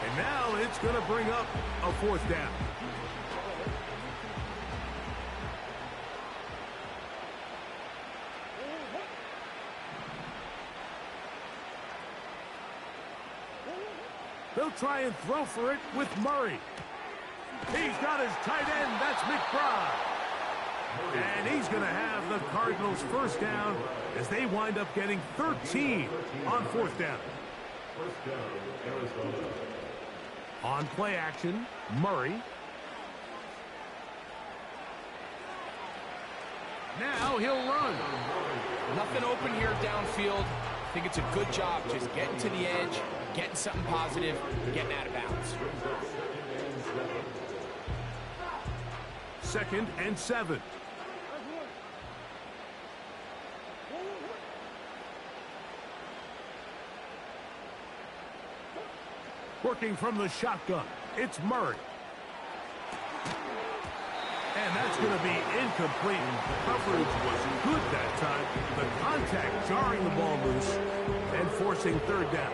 And now it's going to bring up a 4th down. They'll try and throw for it with Murray. He's got his tight end. That's McBride. And he's going to have the Cardinals' first down as they wind up getting 13 on 4th down. First down, Arizona. On play action, Murray. Now he'll run. Nothing open here downfield. I think it's a good job just getting to the edge, getting something positive, getting out of bounds. 2nd and 7. Working from the shotgun, it's Murray. And that's going to be incomplete. Coverage was good that time. The contact jarring the ball loose and forcing 3rd down.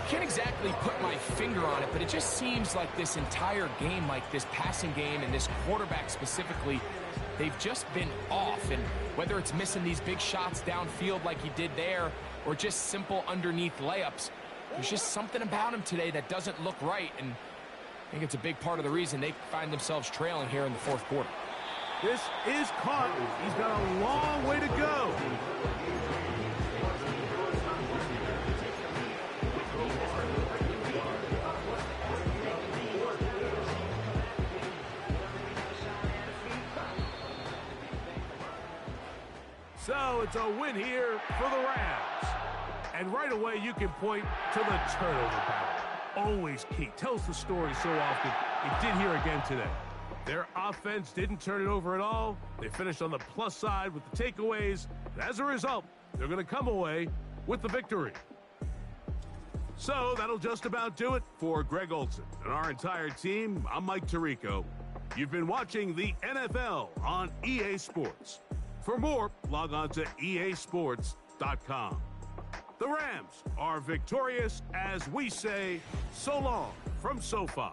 Can't exactly put my finger on it, but it just seems like this entire game, like this passing game and this quarterback specifically, they've just been off. And whether it's missing these big shots downfield like he did there or just simple underneath layups, there's just something about him today that doesn't look right. And I think it's a big part of the reason they find themselves trailing here in the 4th quarter. This is caught. He's got a long way to go. So it's a win here for the Rams. And right away you can point to the turnover battle. Always key. Tells the story so often. It did here again today. Their offense didn't turn it over at all. They finished on the plus side with the takeaways. And as a result, they're going to come away with the victory. So that'll just about do it for Greg Olson and our entire team. I'm Mike Tirico. You've been watching the NFL on EA Sports. For more, log on to easports.com. The Rams are victorious as we say so long from SoFi.